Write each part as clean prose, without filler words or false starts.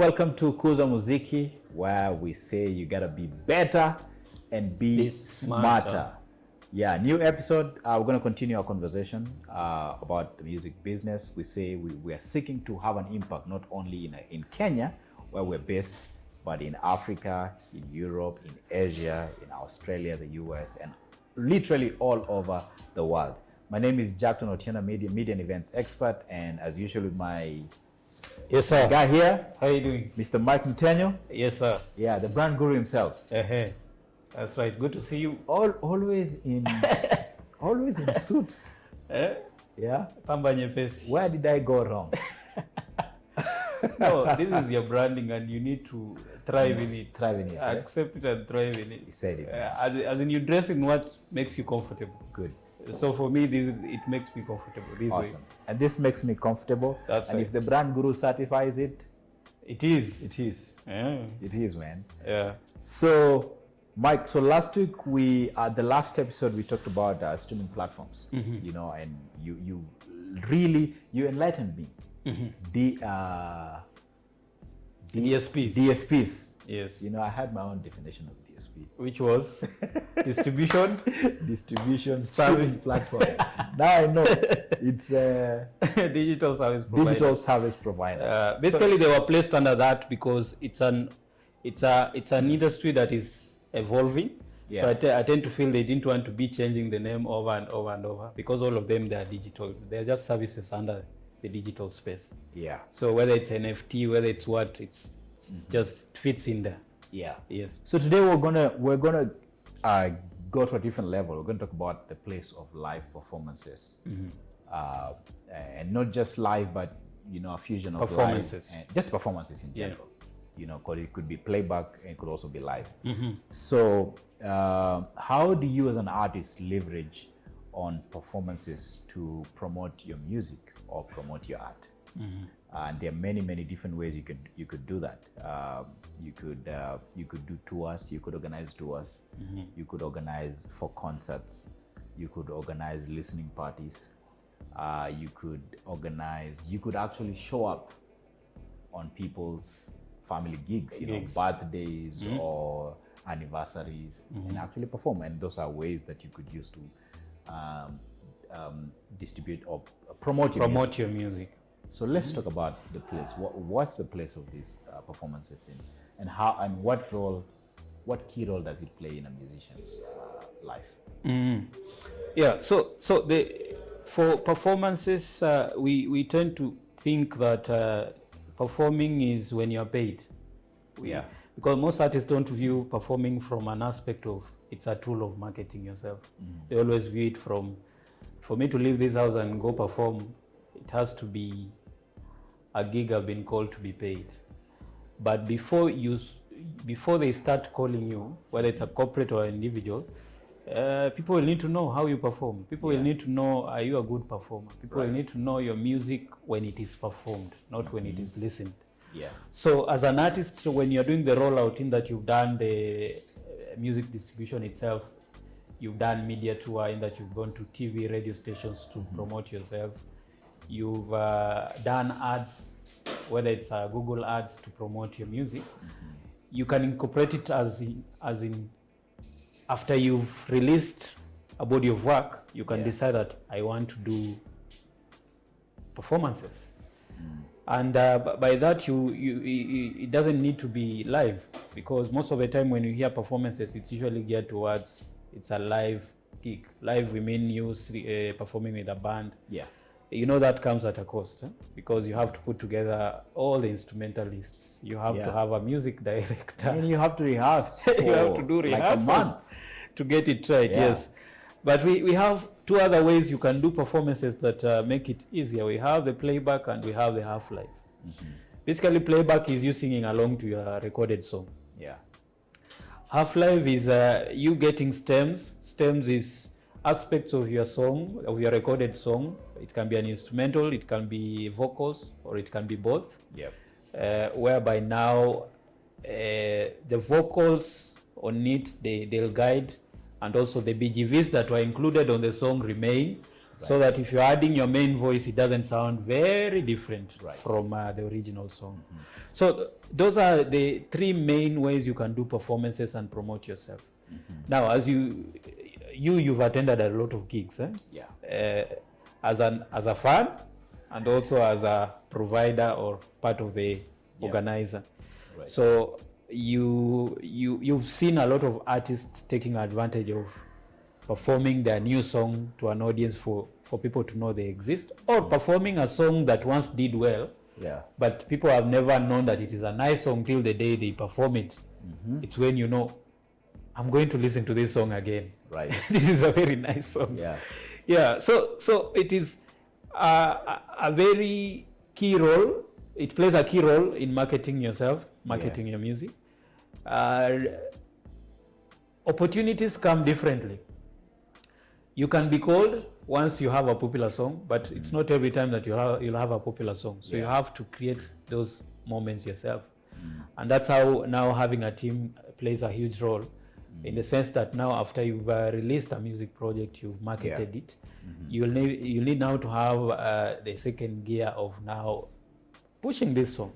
Welcome to KUZA MZIKI, where we say you gotta be better and be smarter. Yeah, new episode. We're gonna continue our conversation about the music business. We say we are seeking to have an impact not only in Kenya, where we're based, but in Africa, in Europe, in Asia, in Australia, the US, and literally all over the world. My name is Jacktone, Otieno, media and events expert, and as usual with my guy here. How are you doing? Mr. Mike Mutenyo. Yes, sir. Yeah, the brand guru himself. That's right. Good to see you. Always in suits. Yeah. Pamba nyepesi. Where did I go wrong? No, this is your branding, and you need to thrive in it. Thrive in it. Accept it and thrive in it. You said it. As in, you dress in what makes you comfortable. Good. So for me, it makes me comfortable. This awesome. way. And this makes me comfortable. That's and right. If the brand guru certifies it, it is. It is. Yeah. It is, man. Yeah. So, Mike, so last week the last episode we talked about streaming platforms. Mm-hmm. You know, and you really enlightened me. Mm-hmm. DSPs. DSPs. Yes. You know, I had my own definition of DSP. Which was distribution service platform. Now I know it's digital service provider. Digital service provider. Basically, they were placed under that because it's an industry that is evolving. Yeah. So I tend to feel they didn't want to be changing the name over and over and over, because all of them, they are digital. They're just services under the digital space. Yeah. So whether it's NFT, whether it's what, it's just fits in there. Yeah. Yes. So today we're gonna go to a different level. We're gonna talk about the place of live performances, and not just live, but you know, a fusion of performances, live and just performances in general. You know, because it could be playback and it could also be live. Mm-hmm. So, how do you as an artist leverage on performances to promote your music or promote your art? Mm-hmm. And there are many different ways you could do that. You could do tours. You could organize tours. Mm-hmm. You could organize for concerts. You could organize listening parties. You could actually show up on people's family gigs, you know, birthdays or anniversaries, and actually perform. And those are ways that you could use to distribute or promote your music. So let's talk about the place. What's the place of these performances in, and how and what key role does it play in a musician's life? Yeah. So for performances, we tend to think that performing is when you're paid. Yeah. Because most artists don't view performing from an aspect of it's a tool of marketing yourself. They always view it from, for me to leave this house and go perform, it has to be a gig I've been called to be paid. But before they start calling you, whether it's a corporate or an individual, people will need to know how you perform. People will need to know, are you a good performer? People will need to know your music when it is performed, not when it is listened. Yeah. So as an artist, when you're doing the rollout in that you've done the music distribution itself, you've done media tour in that you've gone to TV, radio stations to promote yourself. You've done ads, whether it's Google ads to promote your music. You can incorporate it as in after you've released a body of work, you can decide that I want to do performances. And by that, it doesn't need to be live, because most of the time when you hear performances, it's usually geared towards it's a live gig. Live, we mean you performing with a band. Yeah. You know that comes at a cost, because you have to put together all the instrumentalists. You have to have a music director. And you have to rehearse. You have to do rehearsals like a month to get it right. Yes. But we have two other ways you can do performances that make it easier. We have the playback and we have the half-life. Basically, playback is you singing along to your recorded song. Yeah. Half-life is you getting stems. Stems is aspects of your song, of your recorded song. It can be an instrumental, it can be vocals, or it can be both. Yep. Whereby now the vocals on it, they'll guide, and also the BGVs that were included on the song remain, so that if you're adding your main voice, it doesn't sound very different from the original song. So those are the three main ways you can do performances and promote yourself. Now, as you've attended a lot of gigs, as a fan and also as a provider or part of the organizer. So you've seen a lot of artists taking advantage of performing their new song to an audience for people to know they exist, or performing a song that once did well, but people have never known that it is a nice song till the day they perform it. It's when you know, I'm going to listen to this song again. This is a very nice song. So it is a very key role. It plays a key role in marketing yourself, marketing your music. Opportunities come differently. You can be called once you have a popular song, but it's not every time that you'll have a popular song. So you have to create those moments yourself. And that's how now having a team plays a huge role, in the sense that now after you've released a music project, you've marketed it, you'll need now to have the second gear of now pushing this song.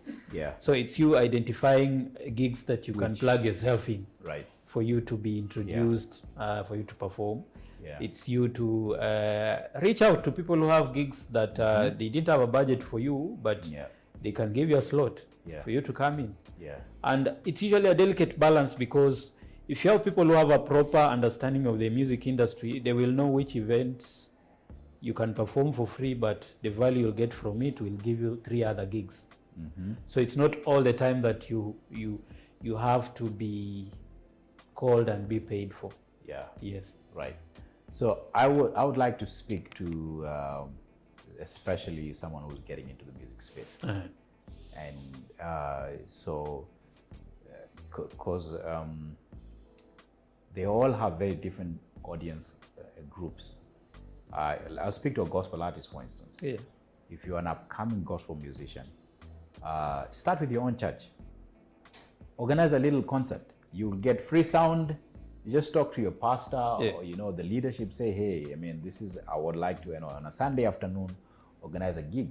So it's you identifying gigs that you can plug yourself in, for you to be introduced, for you to perform. It's you to reach out to people who have gigs that they didn't have a budget for you, but they can give you a slot for you to come in. And it's usually a delicate balance, because if you have people who have a proper understanding of the music industry, they will know which events you can perform for free, but the value you'll get from it will give you 3 other gigs. So it's not all the time that you have to be called and be paid for. So I would like to speak to especially someone who's getting into the music space, and so because they all have very different audience groups. I'll speak to a gospel artist, for instance. If you're an upcoming gospel musician, start with your own church. Organize a little concert. You'll get free sound. You just talk to your pastor or the leadership. Say, hey, I would like to, on a Sunday afternoon, organize a gig.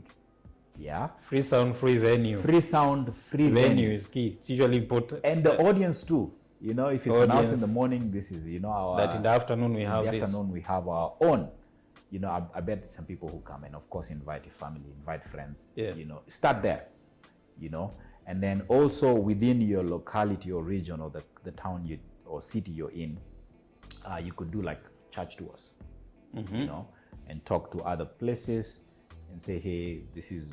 Free sound, free venue. Free sound, free venue is key. It's usually important. And the audience too. If it's announced in the morning, this is our. That in the afternoon we have this. In the afternoon we have our own. I bet some people who come, and of course invite your family, invite friends. Start there. And then also within your locality or region or the town or city you're in, you could do like church tours, and talk to other places and say, hey, this is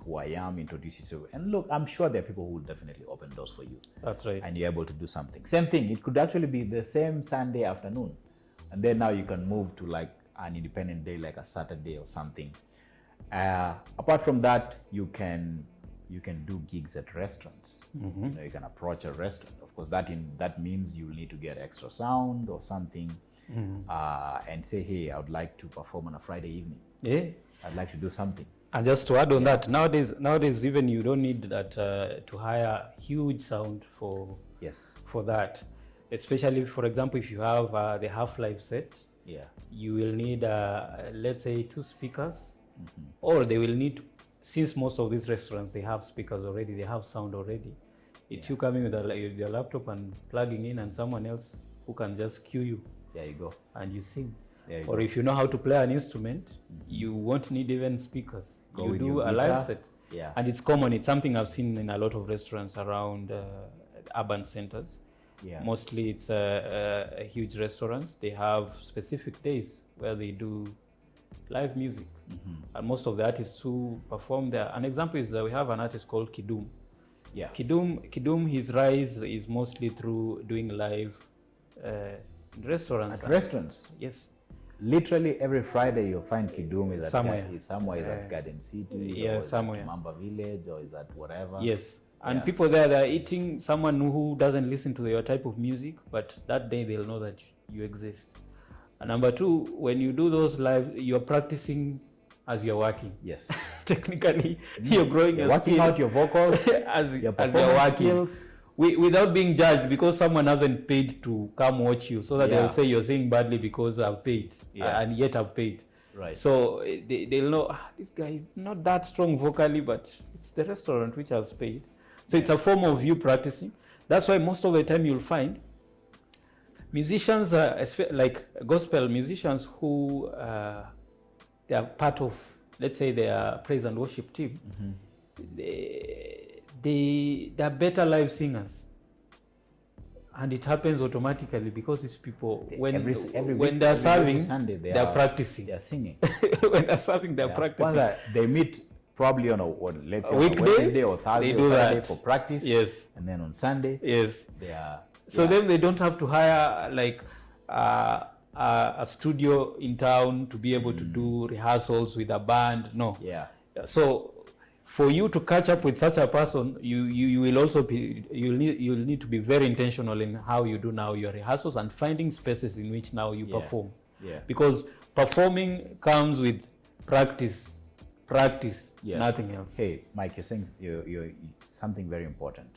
who I am, introduce yourself. And look, I'm sure there are people who will definitely open doors for you. That's right. And you're able to do something. Same thing, it could actually be the same Sunday afternoon. And then now you can move to like an independent day, like a Saturday or something. Apart from that, you can do gigs at restaurants. You can approach a restaurant. Of course, that means you need to get extra sound or something, and say, hey, I would like to perform on a Friday evening. I'd like to do something. And just to add on that, nowadays even you don't need that to hire huge sound for that. Especially, for example, if you have the half-life set, you will need let's say 2 speakers, or they will need. Since most of these restaurants, they have speakers already, they have sound already. It's you coming with your laptop and plugging in, and someone else who can just cue you. There you go. And you sing. Or if you know how to play an instrument, you won't need even speakers. You do a live set. And it's common. It's something I've seen in a lot of restaurants around urban centers. Mostly it's huge restaurants. They have specific days where they do live music. And most of the artists who perform there. An example is we have an artist called Kidum. Kidum, his rise is mostly through doing live restaurants. At restaurants? Yes. Literally every Friday you'll find Kidum is somewhere. Is at Garden City, or somewhere. At Bamba Village, or is that whatever. Yes. And people there, they're eating someone who doesn't listen to your type of music, but that day they'll know that you exist. And number 2, when you do those live, you're practicing as you're working. Yes. Technically, you're growing your working out your vocals as you're working. Skills. Without being judged, because someone hasn't paid to come watch you, so that they'll say you're singing badly because I've paid, and yet I've paid. Right. So they'll know this guy is not that strong vocally, but it's the restaurant which has paid. So it's a form of you practicing. That's why most of the time you'll find musicians, like gospel musicians, who they are part of, let's say, their praise and worship team. They are better live singers. And it happens automatically because these people, when they're serving, Sunday, they're practicing. They're singing. When they're serving, they're practicing. They meet probably on let's say weekday, on Wednesday or Thursday or Saturday for practice. Yes. And then on Sunday, yes, they are. So then they don't have to hire like a studio in town to be able to do rehearsals with a band. No. Yeah. So for you to catch up with such a person, you will also be you'll need to be very intentional in how you do now your rehearsals and finding spaces in which now you perform. Yeah. Because performing comes with practice, nothing else. Hey, Mike, you're saying you're something very important,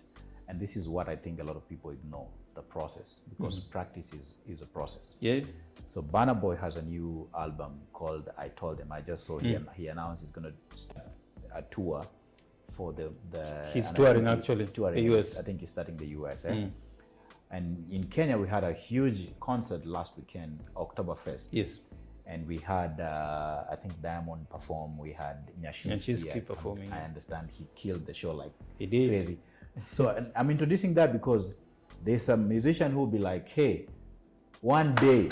and this is what I think a lot of people ignore: the process, because practice is a process. Yeah. So Burna Boy has a new album called "I Told Him." I just saw him. He announced he's going to start a tour for the he's touring actually touring the US. I think he's starting the US. And in Kenya we had a huge concert last weekend, Oktoberfest. Yes. And we had I think Diamond perform. We had Nyashinski performing. I understand he killed the show like he did. Crazy. So and I'm introducing that because there's some musician who will be like, hey, one day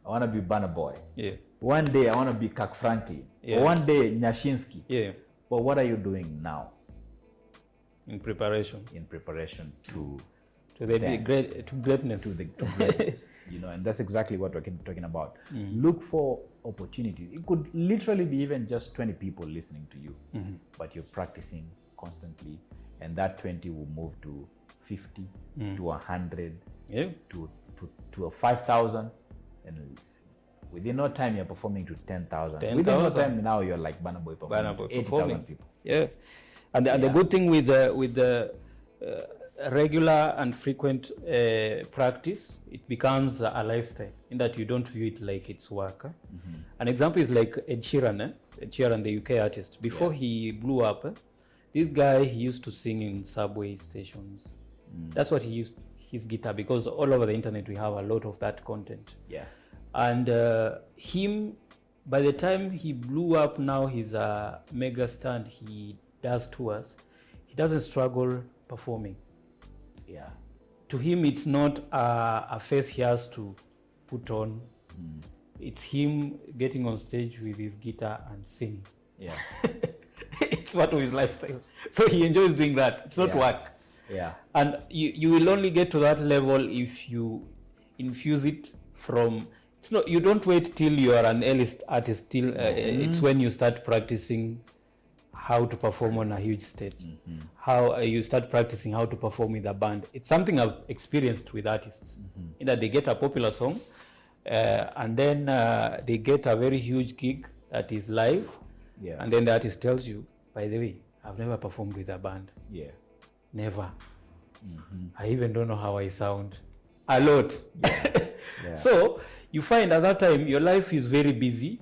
I want to be Burna Boy. Yeah. One day I want to be Kirk Franklin. Yeah. Or one day Nyashinski. Yeah. But what are you doing now? In preparation. In preparation to greatness. To greatness. You know, and that's exactly what we're talking about. Look for opportunities. It could literally be even just 20 people listening to you, but you're practicing constantly, and that 20 will move to 50, to 100, to a 5,000, and within no time you're performing to 10,000. Within no time now you're like Burna Boy performing to 80,000 people. Yeah, and the good thing with the regular and frequent practice, it becomes a lifestyle in that you don't view it like it's work. An example is like Ed Sheeran, the UK artist. Before he blew up, this guy, he used to sing in subway stations. That's what he used his guitar, because all over the internet we have a lot of that content. Yeah. And him, by the time he blew up, now he's a mega star and he does tours. He doesn't struggle performing. Yeah. To him, it's not a face he has to put on. It's him getting on stage with his guitar and singing. Yeah. It's part of his lifestyle. So he enjoys doing that. It's not work. Yeah. And you will only get to that level if you infuse it from. It's not. You don't wait till you are an A-list artist. Till it's when you start practicing how to perform on a huge stage. How you start practicing how to perform with a band. It's something I've experienced with artists. In that they get a popular song, and then they get a very huge gig that is live, and then the artist tells you, by the way, I've never performed with a band. Yeah. Never. I even don't know how I sound. A lot. So you find at that time your life is very busy.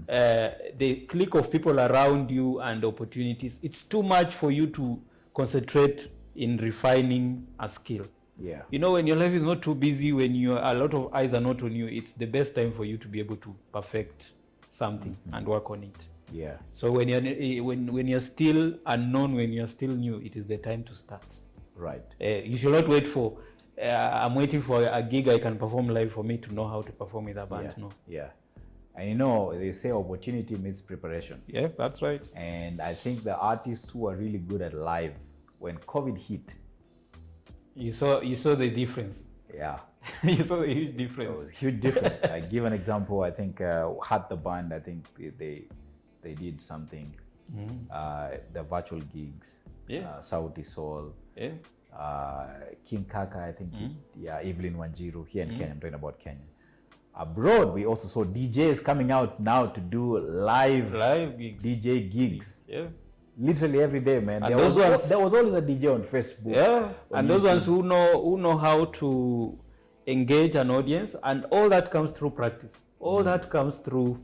The clique of people around you and opportunities, it's too much for you to concentrate in refining a skill. Yeah. You know, when your life is not too busy, when a lot of eyes are not on you, it's the best time for you to be able to perfect something and work on it. Yeah. So when you're still unknown, when you're still new, it is the time to start. Right. You should not wait for I'm waiting for a gig I can perform live for me to know how to perform with a band. No. Yeah. And you know, they say opportunity meets preparation. Yeah, that's right. And I think the artists who are really good at live, when COVID hit, you saw the difference. Yeah. You saw the huge difference. It was a huge difference. I give an example. I think Hat the band, I think they did something. The virtual gigs. Yeah. Saudi Soul. Yeah. King Kaka, I think. Evelyn Wanjiru here in Kenya. I'm talking about Kenya. Abroad, we also saw DJs coming out now to do live gigs. DJ gigs. Yeah. Literally every day, man. And there was always a DJ on Facebook. Yeah. And those ones who know how to engage an audience, and all that comes through practice. All that comes through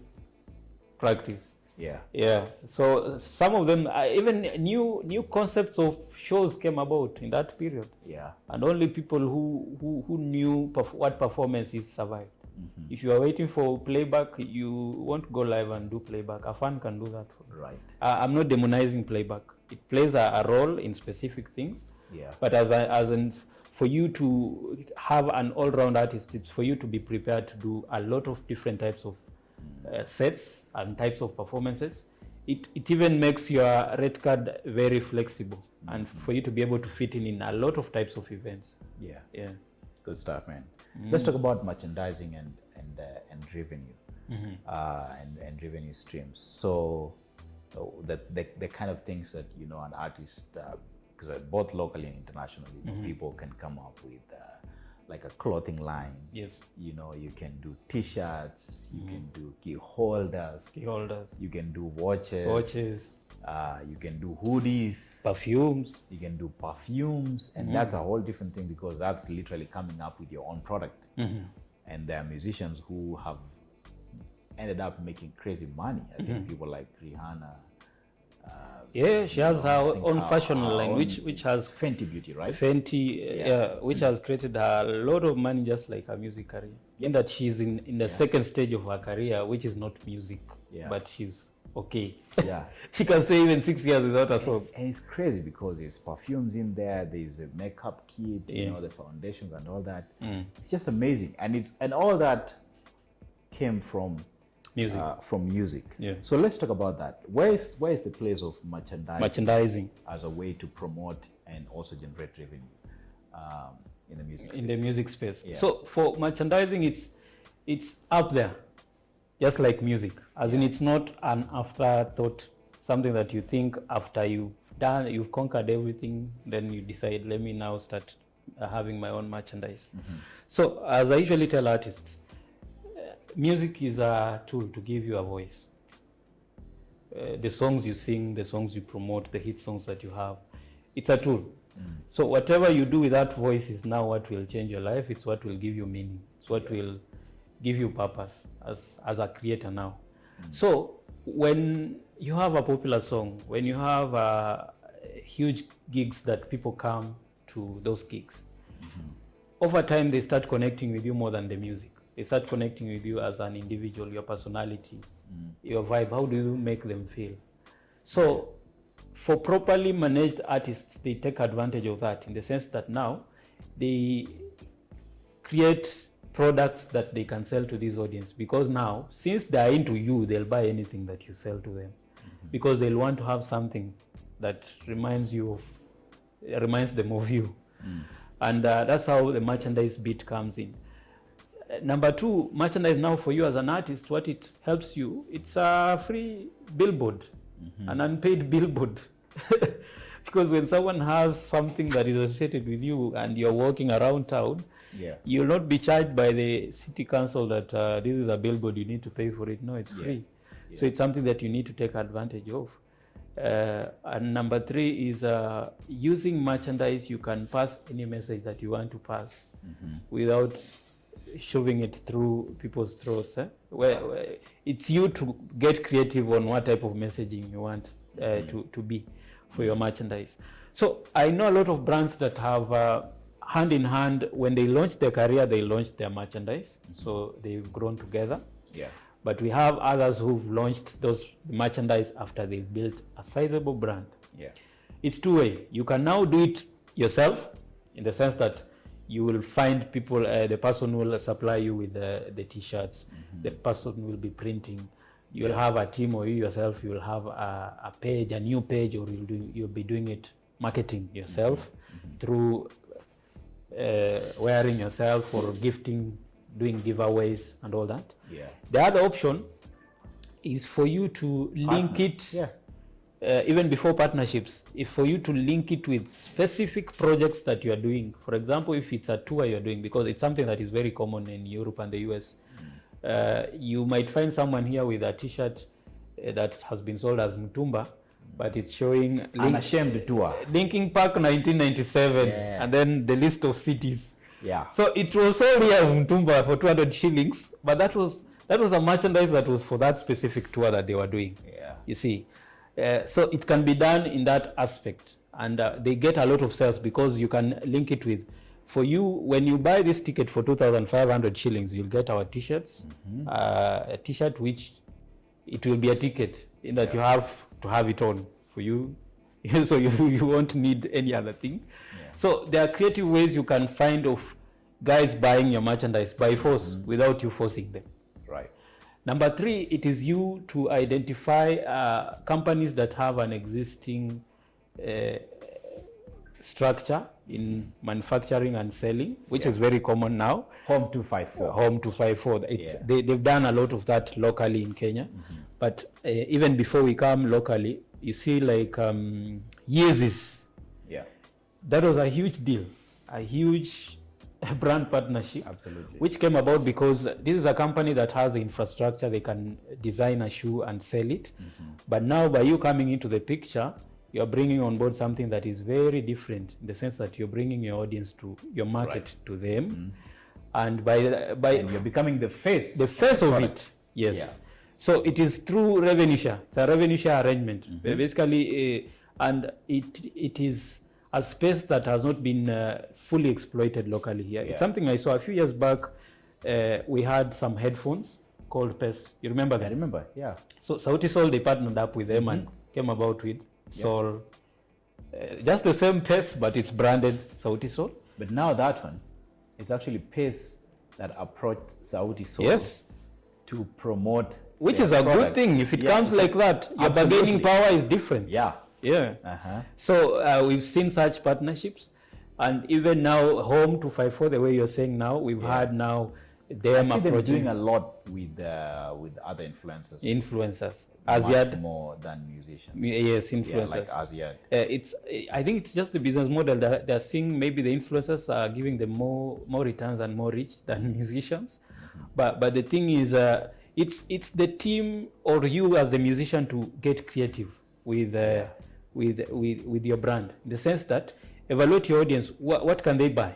practice. Yeah. Yeah. So some of them, even new concepts of shows came about in that period. Yeah. And only people who knew what performance is survived. If you are waiting for playback, you won't go live and do playback. A fan can do that for you. Right. I'm not demonizing playback. It plays a role in specific things. Yeah. But for you to have an all-round artist, it's for you to be prepared to do a lot of different types of sets and types of performances. It even makes your red card very flexible, and for you to be able to fit in a lot of types of events. Yeah. Yeah. Good stuff, man. Let's talk about merchandising and revenue, and revenue streams. So the kind of things that an artist, because both locally and internationally, people can come up with like a clothing line. Yes. You can do T-shirts, you can do key holders, you can do watches. You can do hoodies, perfumes. You can do perfumes, and that's a whole different thing, because that's literally coming up with your own product. And there are musicians who have ended up making crazy money. I think people like Rihanna. Yeah, she has her own fashion line, which has Fenty Beauty, right? Fenty, which has created a lot of money, just like her music career. In that she's in the second stage of her career, which is not music, but she's okay. Yeah. She can stay even 6 years without a song. And it's crazy because there's perfumes in there, there's a makeup kit, the foundations and all that. It's just amazing. And all that came from music. Yeah. So let's talk about that. Where is the place of merchandising as a way to promote and also generate revenue in the music in the music space? Yeah. So for merchandising, it's up there, just like music. As in, it's not an afterthought, something that you think after you've conquered everything, then you decide, let me now start having my own merchandise. So as I usually tell artists, music is a tool to give you a voice. The songs you sing, the songs you promote, the hit songs that you have, it's a tool. So whatever you do with that voice is now what will change your life. It's what will give you meaning. It's what will give you purpose as a creator now. So when you have a popular song, when you have huge gigs that people come to those gigs, over time they start connecting with you more than the music. They start connecting with you as an individual, your personality, your vibe. How do you make them feel? So for properly managed artists, they take advantage of that in the sense that now they create products that they can sell to this audience, because now, since they are into you, they'll buy anything that you sell to them, because they'll want to have something that reminds them of you. And that's how the merchandise bit comes in. Number two, merchandise now for you as an artist, what it helps you, it's a free billboard, an unpaid billboard. Because when someone has something that is associated with you and you're walking around town, you'll not be charged by the city council that this is a billboard, you need to pay for it. No, it's free. So it's something that you need to take advantage of. And number three is using merchandise, you can pass any message that you want to pass without shoving it through people's throats. Where it's you to get creative on what type of messaging you want to be for your merchandise. So I know a lot of brands that have hand in hand, when they launch their career, they launch their merchandise. So they've grown together. But we have others who've launched those merchandise after they've built a sizable brand. It's two-way. You can now do it yourself, in the sense that you will find people, the person will supply you with the T-shirts, the person will be printing, you'll have a team, or you yourself, you will have a page, a new page, or you'll be doing it, marketing yourself through wearing yourself, or gifting, doing giveaways and all that. The other option is for you to link it, even before partnerships, is for you to link it with specific projects that you are doing. For example, if it's a tour you're doing, because it's something that is very common in Europe and the US, you might find someone here with a T-shirt that has been sold as Mutumba, but it's showing Unashamed tour, Linkin Park 1997, and then the list of cities. Yeah. So it was sold here as Mutumba for 200 shillings, but that was That was a merchandise that was for that specific tour that they were doing. Yeah. You see, so it can be done in that aspect, and they get a lot of sales because you can link it with. For you, when you buy this ticket for 2,500 shillings, you'll get our t-shirts, a t-shirt which it will be a ticket in that you have to have it on for you, so you won't need any other thing. Yeah. So there are creative ways you can find of guys buying your merchandise by force without you forcing them. Right. Number 3, it is you to identify companies that have an existing structure in manufacturing and selling, which is very common now. Home 254. Home 254. They've done a lot of that locally in Kenya. But even before we come locally, you see like Yeezys. Yeah. That was a huge deal, a huge brand partnership. Absolutely. Which came about because this is a company that has the infrastructure. They can design a shoe and sell it. But now by you coming into the picture, you're bringing on board something that is very different in the sense that you're bringing your audience to your market to them. And and you're becoming the face of it. Yes. Yeah. So it is through revenue share. It's a revenue share arrangement. Basically, and it is a space that has not been fully exploited locally here. It's something I saw a few years back. We had some headphones called PES. You remember that? I remember, yeah. So Sauti Sol, they partnered up with them and came about with Sol. Just the same PES, but it's branded Sauti Sol. But now that one, it's actually PES that approached Sauti Sol to promote. Which is a good thing. If it comes like that, your bargaining power is different. Yeah. Yeah. So we've seen such partnerships, and even now, Home 254, the way you're saying now, we've had now them approaching. Doing a lot with other influencers. Much more than musicians. Yes, influencers. Like Aziad. I think it's just the business model that they're seeing. Maybe the influencers are giving them more returns and more reach than musicians. But the thing is, it's the team or you as the musician to get creative with your brand, in the sense that evaluate your audience. What can they buy?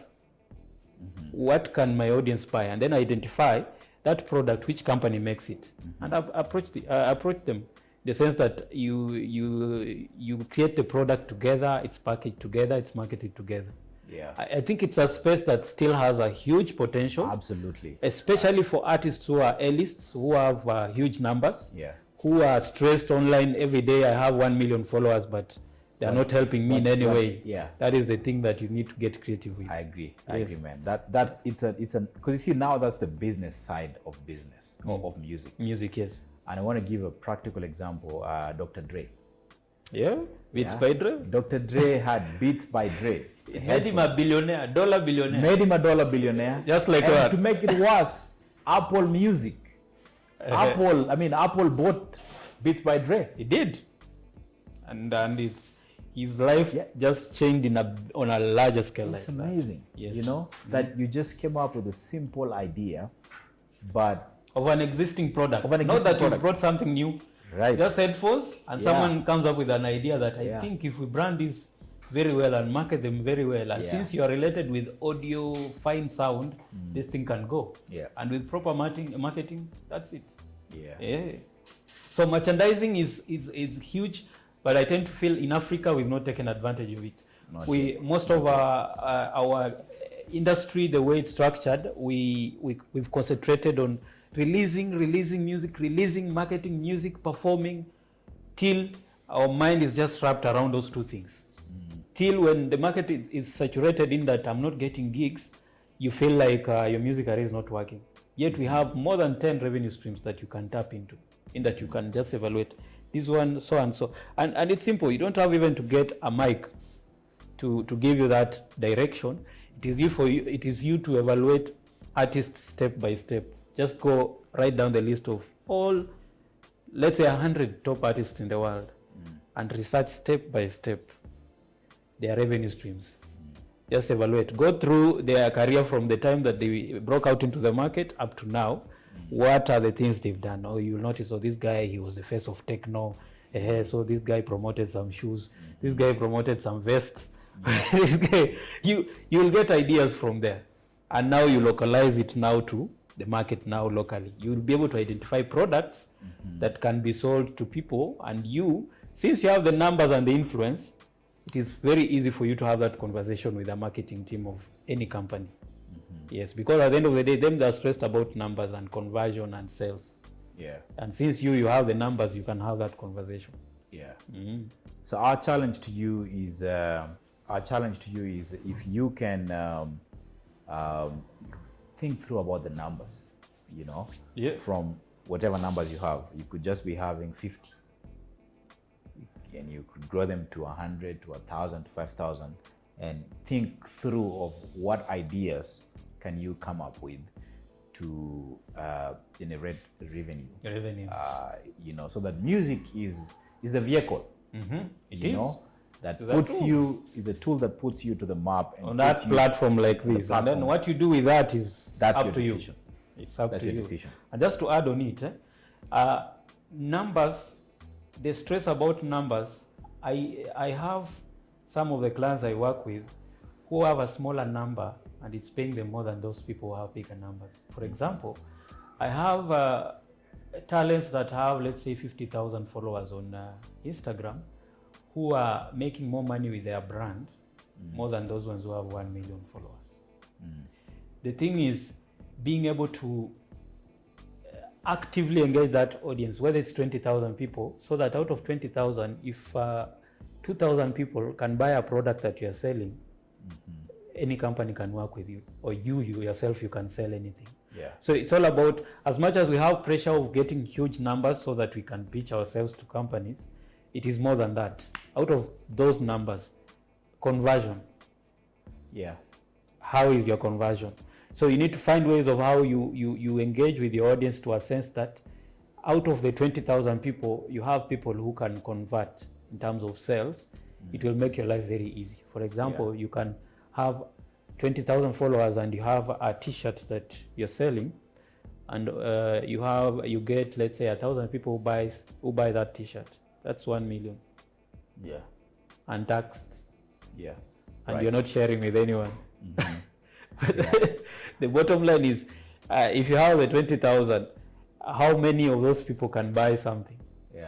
What can my audience buy? And then identify that product, which company makes it, and approach them. In the sense that you create the product together, it's packaged together, it's marketed together. Yeah, I think it's a space that still has a huge potential. Absolutely. Especially for artists who are A-lists, who have huge numbers. Yeah. Who are stressed online every day. I have 1 million followers, but they are not helping me in any way. Yeah. That is the thing that you need to get creative with. I agree. I agree, man. That's because you see now that's the business side of business of music. Music, yes. And I want to give a practical example. Dr. Dre. Yeah. Beats by Dre. Dr. Dre had Beats by Dre. Made him a billionaire, dollar billionaire. Made him a dollar billionaire. Just like that. To make it worse, Apple Music. Apple bought Beats by Dre. He did, and his life just changed on a larger scale. It's amazing. Yes. You know that you just came up with a simple idea, but of an existing product. Not that you brought something new. Right. Just headphones, and someone comes up with an idea that I think if we brand this very well and market them very well, and since you are related with audio, fine sound, this thing can go. Yeah. And with proper marketing, that's it. Yeah. So merchandising is huge, but I tend to feel in Africa we've not taken advantage of it. Most of our industry, the way it's structured, we've concentrated on releasing music, marketing music, performing, till our mind is just wrapped around those two things. Till when the market is saturated in that I'm not getting gigs, you feel like your music career is not working. Yet we have more than 10 revenue streams that you can tap into, in that you can just evaluate this one, so and so. And it's simple. You don't have even to get a mic to give you that direction. It is you to evaluate artists step by step. Just go write down the list of all, let's say 100 top artists in the world, and research step by step their revenue streams. Just evaluate. Go through their career from the time that they broke out into the market up to now. What are the things they've done? Oh, you'll notice, this guy, he was the face of techno. So this guy promoted some shoes. This guy promoted some vests. This guy, you'll get ideas from there. And now you localize it now to the market now locally. You'll be able to identify products that can be sold to people, and you, since you have the numbers and the influence, it is very easy for you to have that conversation with the marketing team of any company. Yes, because at the end of the day, them are stressed about numbers and conversion and sales. Yeah. And since you have the numbers, you can have that conversation. Yeah. So our challenge to you is if you can think through about the numbers, you know, from whatever numbers you have. You could just be having 50, and you could grow them to 100, to 1,000, to 5,000, and think through of what ideas can you come up with to generate revenue. You know, so that music is a vehicle. You know, that puts you, is a tool that puts you to the map and on that platform like this. And then what you do with that is up to you. It's up to you. Decision. And just to add on it, numbers, the stress about numbers, I have some of the clients I work with who have a smaller number and it's paying them more than those people who have bigger numbers. For example, I have talents that have, let's say, 50,000 followers on Instagram who are making more money with their brand more than those ones who have 1 million followers. The thing is being able to actively engage that audience, whether it's 20,000 people, so that out of 20,000, if 2,000 people can buy a product that you're selling, any company can work with you, or you yourself, you can sell anything. So it's all about, as much as we have pressure of getting huge numbers so that we can pitch ourselves to companies, it is more than that. Out of those numbers, conversion. How is your conversion? So you need to find ways of how you engage with the audience to a sense that out of the 20,000 people, you have people who can convert in terms of sales. It will make your life very easy. For example, you can have 20,000 followers and you have a t-shirt that you're selling, and you get, let's say, 1,000 people who buy that t-shirt. That's 1 million. Untaxed. And you're not sharing with anyone. The bottom line is, if you have the 20,000, how many of those people can buy something?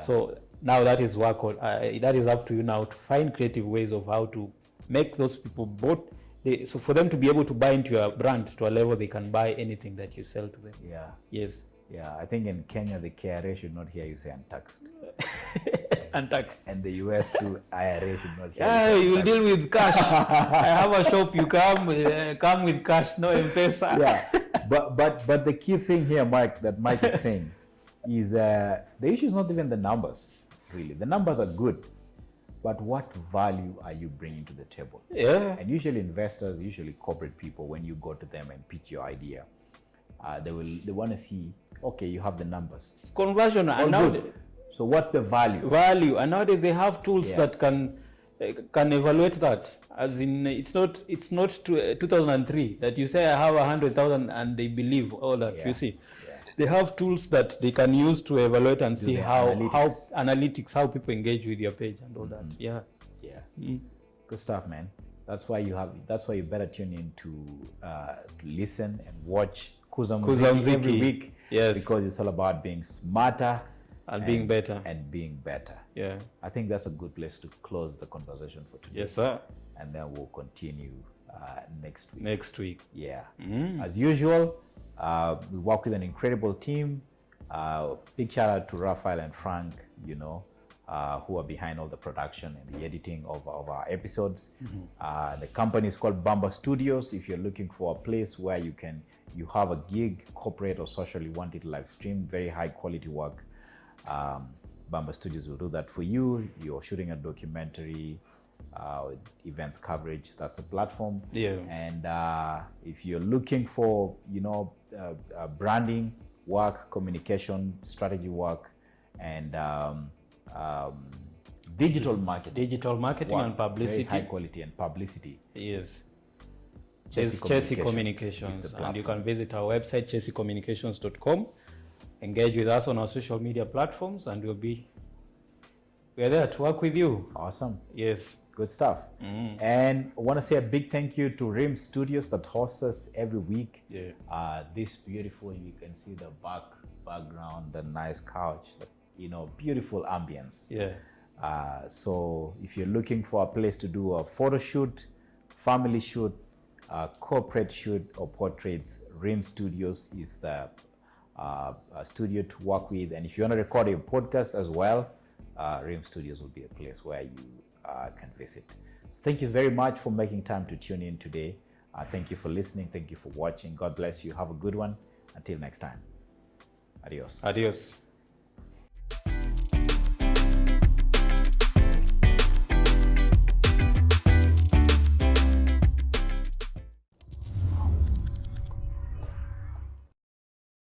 So now that is work on. That is up to you now to find creative ways of how to make those people so for them to be able to buy into your brand to a level they can buy anything that you sell to them. I think in Kenya the KRA should not hear you say untaxed. Untaxed. And the US too, IRA should not hear you will deal with cash. I have a shop, you come with cash, no M-Pesa. But the key thing here, Mike, that Mike is saying is the issue is not even the numbers, really. The numbers are good, but what value are you bringing to the table? And usually investors, usually corporate people, when you go to them and pitch your idea, they want to see, okay, you have the numbers. It's conversion. So what's the value? And nowadays they have tools that can evaluate that. As in, it's not 2003 that you say I have 100,000 and they believe all that. You see, they have tools that they can use to evaluate and see how people engage with your page and all that. Good stuff, man. That's why you better tune in to listen and watch KUZA MZIKI every week. Because it's all about being smarter and being better. I think that's a good place to close the conversation for today. Yes, sir. And then we'll continue next week. As usual, we work with an incredible team. Big shout out to Raphael and Frank, who are behind all the production and the editing of our episodes. The company is called Bamba Studios. If you're looking for a place where you have a gig, corporate or social, you want it live streamed, very high quality work, Bamba Studios will do that for you. You're shooting a documentary, events coverage, that's the platform. And if you're looking for branding work, communication strategy work, and digital marketing and publicity, very high quality, and publicity, Chessy Communications, and you can visit our website chessycommunications.com. Engage with us on our social media platforms, and we're there to work with you. Awesome. Good stuff. And I want to say a big thank you to Rim Studios that hosts us every week. Yeah. This beautiful, you can see the background, the nice couch, beautiful ambience. Yeah. So if you're looking for a place to do a photo shoot, family shoot, corporate shoot, or portraits, Rim Studios is the studio to work with. And if you want to record a podcast as well, Rim Studios will be a place where you can visit. Thank you very much for making time to tune in today. Thank you for listening. Thank you for watching. God bless you. Have a good one. Until next time. Adios. Adios.